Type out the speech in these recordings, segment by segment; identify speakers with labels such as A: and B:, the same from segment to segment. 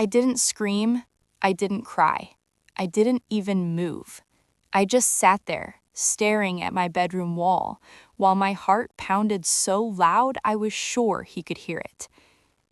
A: I didn't scream. I didn't cry. I didn't even move. I just sat there, staring at my bedroom wall, while my heart pounded so loud I was sure he could hear it.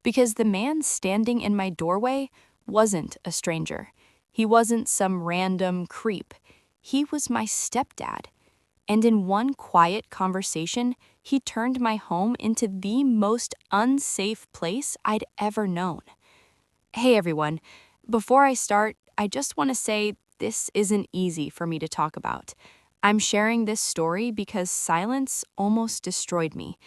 A: Because the man standing in my doorway wasn't a stranger. He wasn't some random creep. He was my stepdad. And in one quiet conversation, he turned my home into the most unsafe place I'd ever known. Hey everyone, before I start, I just want to say this isn't easy for me to talk about. I'm sharing this story because silence almost destroyed me.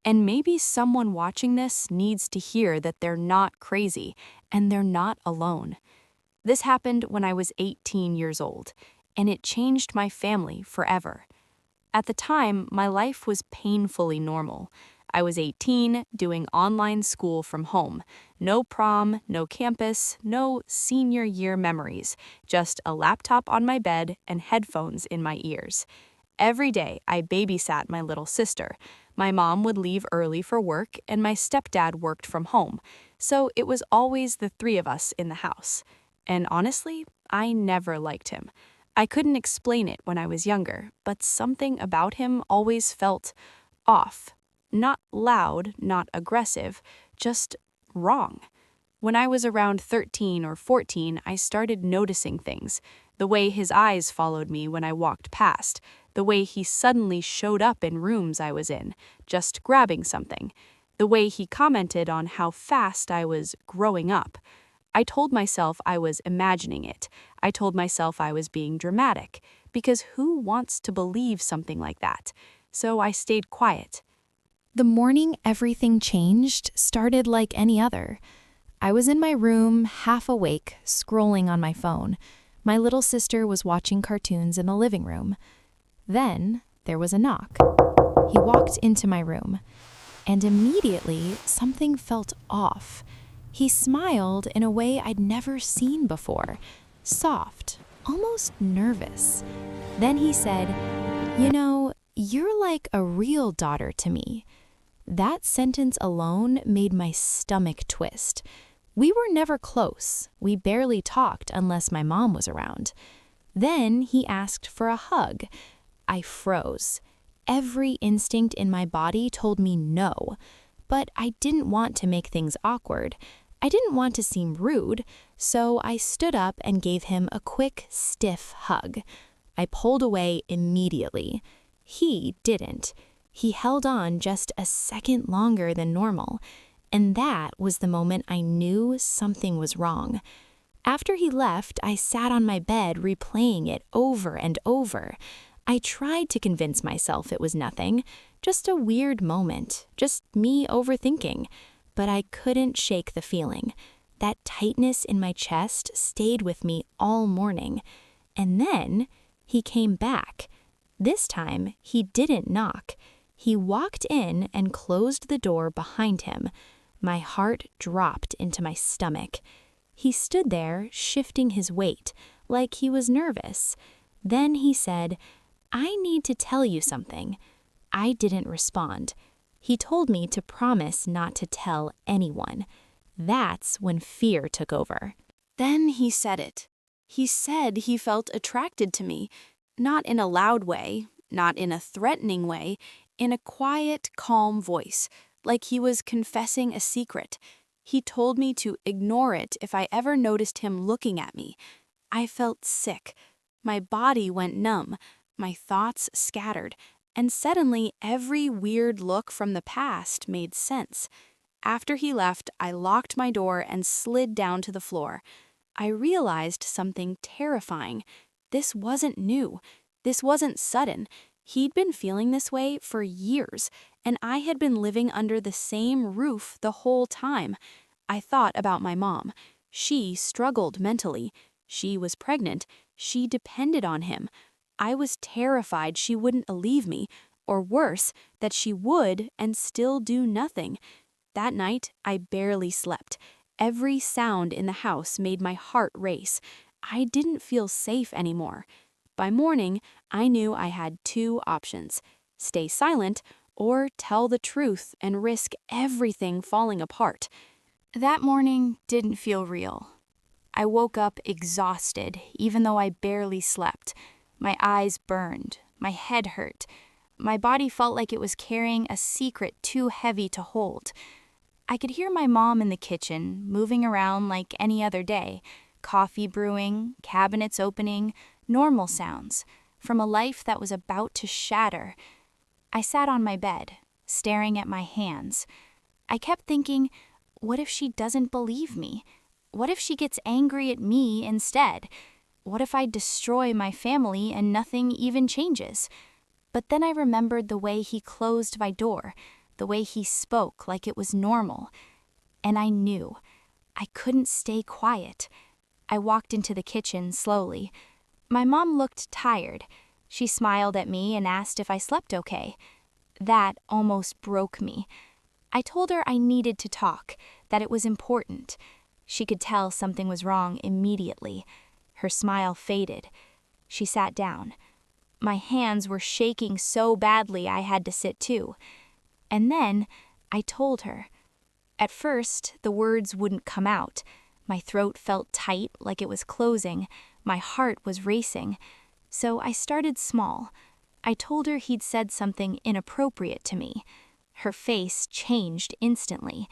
A: And maybe someone watching this needs to hear that they're not crazy and they're not alone. This happened when I was 18 years old, and it changed my family forever. At the time, my life was painfully normal. I was 18, doing online school from home. No prom, no campus, no senior year memories, just a laptop on my bed and headphones in my ears. Every day, I babysat my little sister. My mom would leave early for work, and my stepdad worked from home, so it was always the three of us in the house. And honestly, I never liked him. I couldn't explain it when I was younger, but something about him always felt off. Not loud, not aggressive, just wrong. When I was around 13 or 14, I started noticing things. The way his eyes followed me when I walked past, the way he suddenly showed up in rooms I was in, just grabbing something, the way he commented on how fast I was growing up. I told myself I was imagining it. I told myself I was being dramatic, because who wants to believe something like that? So I stayed quiet.
B: The morning everything changed started like any other. I was in my room, half awake, scrolling on my phone. My little sister was watching cartoons in the living room. Then there was a knock. He walked into my room, and immediately something felt off. He smiled in a way I'd never seen before, soft, almost nervous. Then he said, "You know, you're like a real daughter to me." That sentence alone made my stomach twist. We were never close. We barely talked unless my mom was around. Then he asked for a hug. I froze. Every instinct in my body told me no, but I didn't want to make things awkward. I didn't want to seem rude, so I stood up and gave him a quick, stiff hug. I pulled away immediately. He didn't. He held on just a second longer than normal, and that was the moment I knew something was wrong. After he left, I sat on my bed replaying it over and over. I tried to convince myself it was nothing, just a weird moment, just me overthinking. But I couldn't shake the feeling. That tightness in my chest stayed with me all morning. And then he came back. This time, he didn't knock. He walked in and closed the door behind him. My heart dropped into my stomach. He stood there, shifting his weight, like he was nervous. Then he said, "I need to tell you something." I didn't respond. He told me to promise not to tell anyone. That's when fear took over.
A: Then he said it. He said he felt attracted to me, not in a loud way, not in a threatening way, in a quiet, calm voice, like he was confessing a secret. He told me to ignore it if I ever noticed him looking at me. I felt sick. My body went numb, my thoughts scattered, and suddenly every weird look from the past made sense. After he left, I locked my door and slid down to the floor. I realized something terrifying. This wasn't new. This wasn't sudden. He'd been feeling this way for years, and I had been living under the same roof the whole time. I thought about my mom. She struggled mentally. She was pregnant. She depended on him. I was terrified she wouldn't believe me, or worse, that she would and still do nothing. That night, I barely slept. Every sound in the house made my heart race. I didn't feel safe anymore. By morning, I knew I had two options: stay silent or tell the truth and risk everything falling apart. That morning didn't feel real. I woke up exhausted, even though I barely slept. My eyes burned, my head hurt. My body felt like it was carrying a secret too heavy to hold. I could hear my mom in the kitchen, moving around like any other day, coffee brewing, cabinets opening, normal sounds, from a life that was about to shatter. I sat on my bed, staring at my hands. I kept thinking, what if she doesn't believe me? What if she gets angry at me instead? What if I destroy my family and nothing even changes? But then I remembered the way he closed my door, the way he spoke like it was normal. And I knew. I couldn't stay quiet. I walked into the kitchen slowly. My mom looked tired. She smiled at me and asked if I slept okay. That almost broke me. I told her I needed to talk, that it was important. She could tell something was wrong immediately. Her smile faded. She sat down. My hands were shaking so badly I had to sit too. And then I told her. At first, the words wouldn't come out. My throat felt tight, like it was closing. My heart was racing. So I started small. I told her he'd said something inappropriate to me. Her face changed instantly.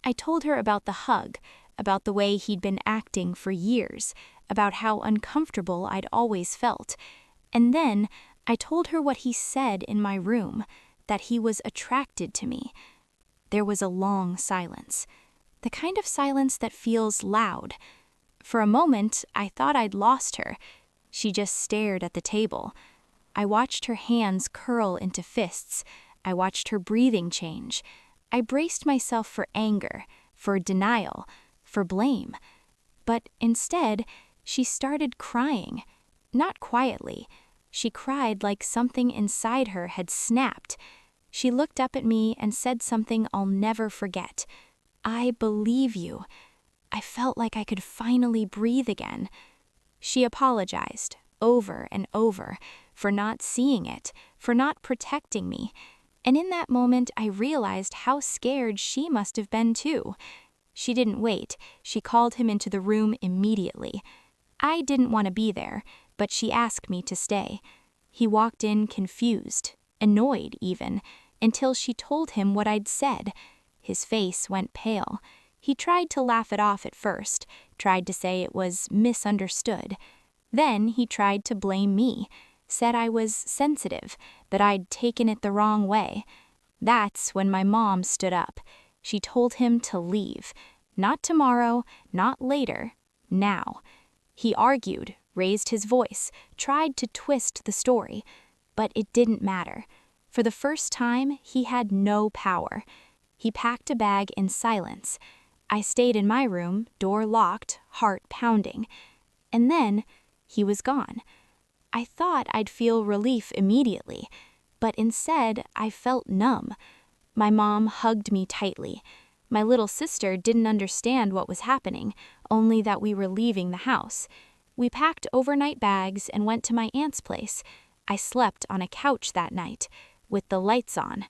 A: I told her about the hug, about the way he'd been acting for years, about how uncomfortable I'd always felt. And then I told her what he said in my room, that he was attracted to me. There was a long silence, the kind of silence that feels loud. For a moment, I thought I'd lost her. She just stared at the table. I watched her hands curl into fists. I watched her breathing change. I braced myself for anger, for denial, for blame. But instead, she started crying. Not quietly. She cried like something inside her had snapped. She looked up at me and said something I'll never forget. I believe you. I felt like I could finally breathe again. She apologized, over and over, for not seeing it, for not protecting me. And in that moment, I realized how scared she must have been too. She didn't wait. She called him into the room immediately. I didn't want to be there, but she asked me to stay. He walked in confused, annoyed even, until she told him what I'd said. His face went pale. He tried to laugh it off at first, tried to say it was misunderstood. Then he tried to blame me, said I was sensitive, that I'd taken it the wrong way. That's when my mom stood up. She told him to leave. Not tomorrow, not later, now. He argued, raised his voice, tried to twist the story. But it didn't matter. For the first time, he had no power. He packed a bag in silence. I stayed in my room, door locked, heart pounding. And then, he was gone. I thought I'd feel relief immediately, but instead I felt numb. My mom hugged me tightly. My little sister didn't understand what was happening, only that we were leaving the house. We packed overnight bags and went to my aunt's place. I slept on a couch that night, with the lights on.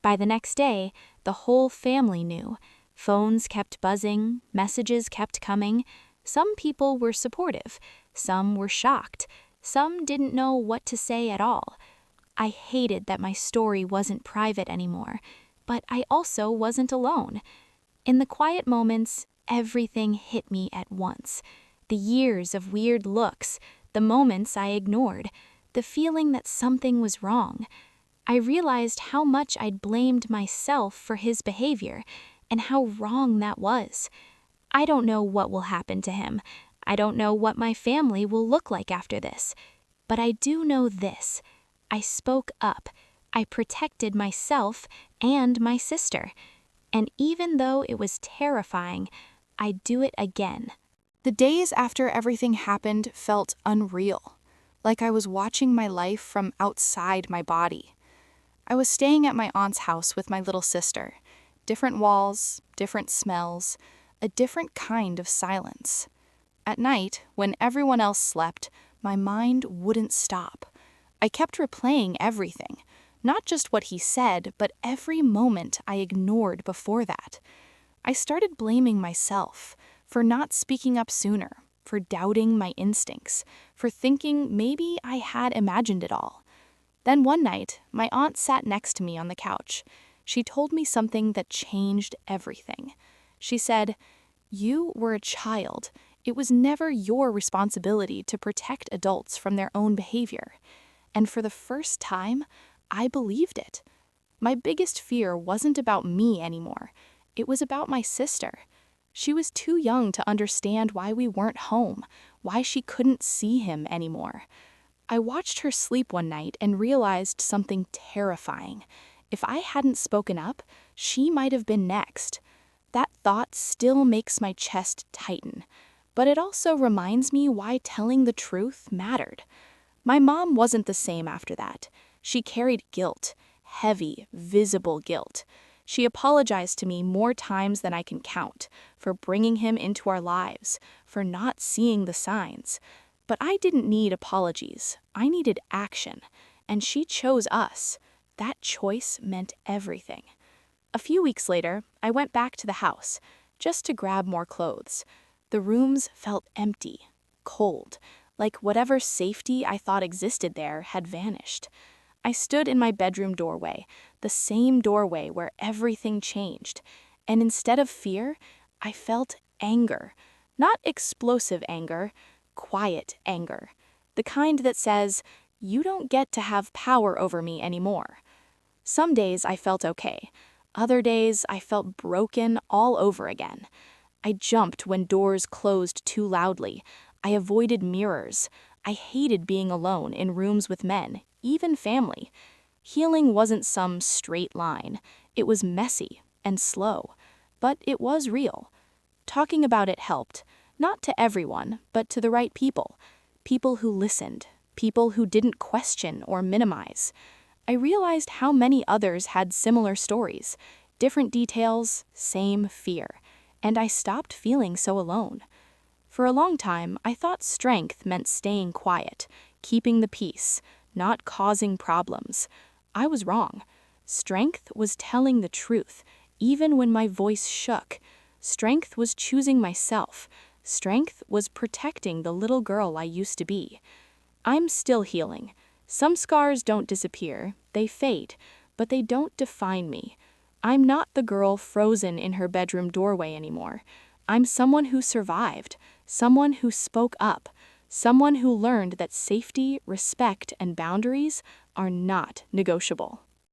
A: By the next day, the whole family knew. Phones kept buzzing, messages kept coming. Some people were supportive, some were shocked. Some didn't know what to say at all. I hated that my story wasn't private anymore, but I also wasn't alone. In the quiet moments, everything hit me at once. The years of weird looks, the moments I ignored, the feeling that something was wrong. I realized how much I'd blamed myself for his behavior, and how wrong that was. I don't know what will happen to him. I don't know what my family will look like after this. But I do know this. I spoke up. I protected myself and my sister. And even though it was terrifying, I'd do it again.
C: The days after everything happened felt unreal, like I was watching my life from outside my body. I was staying at my aunt's house with my little sister. Different walls, different smells, a different kind of silence. At night, when everyone else slept, my mind wouldn't stop. I kept replaying everything, not just what he said, but every moment I ignored before that. I started blaming myself for not speaking up sooner, for doubting my instincts, for thinking maybe I had imagined it all. Then one night, my aunt sat next to me on the couch. She told me something that changed everything. She said, "You were a child. It was never your responsibility to protect adults from their own behavior." And for the first time, I believed it. My biggest fear wasn't about me anymore. It was about my sister. She was too young to understand why we weren't home, why she couldn't see him anymore. I watched her sleep one night and realized something terrifying. If I hadn't spoken up, she might have been next. That thought still makes my chest tighten, but it also reminds me why telling the truth mattered. My mom wasn't the same after that. She carried guilt, heavy, visible guilt. She apologized to me more times than I can count for bringing him into our lives, for not seeing the signs. But I didn't need apologies. I needed action, and she chose us. That choice meant everything. A few weeks later, I went back to the house, just to grab more clothes. The rooms felt empty, cold, like whatever safety I thought existed there had vanished. I stood in my bedroom doorway, the same doorway where everything changed, and instead of fear, I felt anger. Not explosive anger, quiet anger. The kind that says, "You don't get to have power over me anymore." Some days I felt okay. Other days I felt broken all over again. I jumped when doors closed too loudly. I avoided mirrors. I hated being alone in rooms with men, even family. Healing wasn't some straight line. It was messy and slow, but it was real. Talking about it helped, not to everyone, but to the right people. People who listened, people who didn't question or minimize. I realized how many others had similar stories, different details, same fear, and I stopped feeling so alone. For a long time, I thought strength meant staying quiet, keeping the peace, not causing problems. I was wrong. Strength was telling the truth, even when my voice shook. Strength was choosing myself. Strength was protecting the little girl I used to be. I'm still healing. Some scars don't disappear, they fade, but they don't define me. I'm not the girl frozen in her bedroom doorway anymore. I'm someone who survived, someone who spoke up, someone who learned that safety, respect, and boundaries are not negotiable.